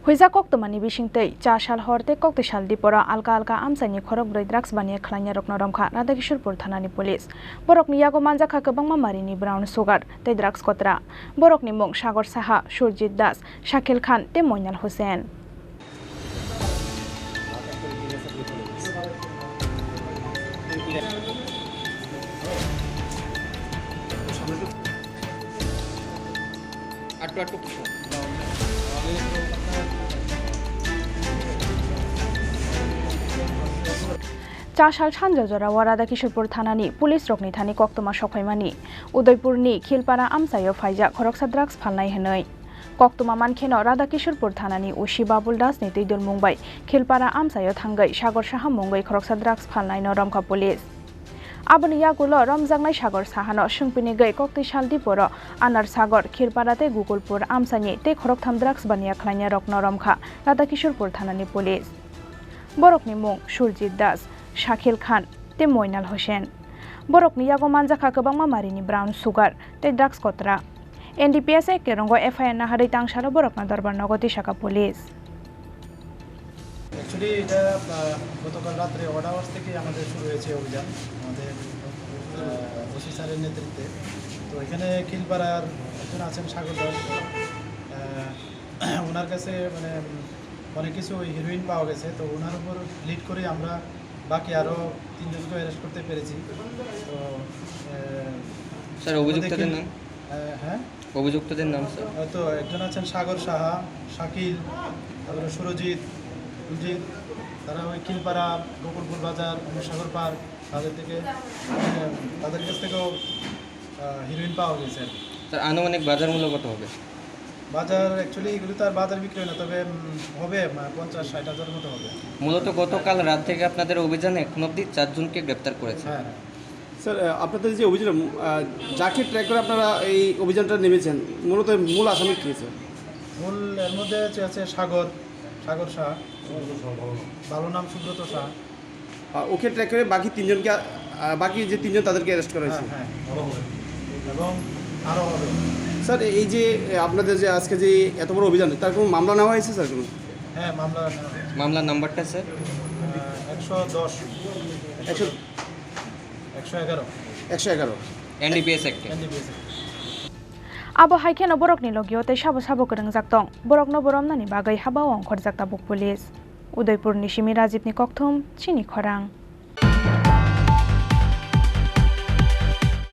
Huiza koktomani bisingtei chashal horte kokteshal dipora alka amsani Khorokbwrwi drugs Baniya Khlainairokno Romkha Radakishorpur thanani police borokni yago manjakha Kwbangma Marini brown sugar tei drugs kotra borokni mung Sagar Saha Surjit Das Shakil Khan te Moinal Hussein Chashal Chanjajora Radakishorpur thanani police rokni thani koktoma sokhaimani Udaipurni Khilpara amsayo phaijak Khoroksa drugs phalnai henai koktoma mankheno Radakishorpur thanani Ushi Babul Das ni teidul mungbai Khilpara amsayo thangai Sagar Saha mungbai Khoroksa drugs phalnai no Romkha police Aboni yagulo Romjaknai Sagar Sahano sungpini gai kokteshal diporo Anar Sagar Khilparate Gugulpur amsani te Khoroktham drugs Baniya Khlainairokno Romkha Radakishorpur thanani police borokni mung Surjit Das Shakil Khan te Moinal Hussein borokni yago manjakha Kwbangma Marini brown sugar te drugs kotra NDPS ke rongo FIR na harai tangsalo borokna darbar nogoti shaka police Actually এটা গতকাল রাতে order hours থেকে আমাদের শুরু হয়েছে অভিযান আমাদের OC স্যারের নেতৃত্বে তো এখানে খিলপাড়ার একজন আছেন সাগর দাস ওনার কাছে মানে অনেক কিছু হিরোইন পাওয়া গেছে তো ওনার উপর লিড করে আমরা বাকি আরো তিনজনকে অ্যারেস্ট করতে পেরেছি তো স্যার অভিযুক্তদের নাম হ্যাঁ অভিযুক্তদের নাম স্যার তো একজন আছেন সাগর সাহা শাকিল তারপরে সুরজিৎ তারা ওই খিলপাড়া গোকুলপুর বাজার সাগর পার্ক তাদের কাছ থেকেও হিরোইন পাওয়া গেছে স্যার আনুমানিক বাজার মূল্য কত হবে বাজার অ্যাকচুয়ালি এগুলো তো আর বাজার বিক্রি হয় না তবে হবে 50-60 হাজারের মতো হবে মূলত গতকাল রাত থেকে আপনাদের অভিযানে এখন অবধি 4 জনকে গ্রেপ্তার করেছে হ্যাঁ স্যার আপনাদের যে অভিযান যাকে ট্র্যাক করে আপনারা এই অভিযানটা নেমেছেন মূলত মূল আসামি কী স্যার মূল এর মধ্যে আছে সাগর শাহ ভালো নাম সুব্রত শাহ ওকে ট্র্যাক করে বাকি যে তিনজন তাদেরকে অ্যারেস্ট করা হয়েছে হ্যাঁ এবং আরও হবে স্যার এই যে আপনাদের যে আজকে যে এত বড় অভিযান তার কোনো মামলা নেওয়া হয়েছে স্যার কোনো হ্যাঁ মামলার নাম্বারটা sir 111 NDPS অ্যাক্টে Abo haikeno borokni logiote sabo kerengjak tong borokno boromnani bagai habao ongkhorjak tabuk police Udaipurni Simi Rajibni kokthum Chini Khorang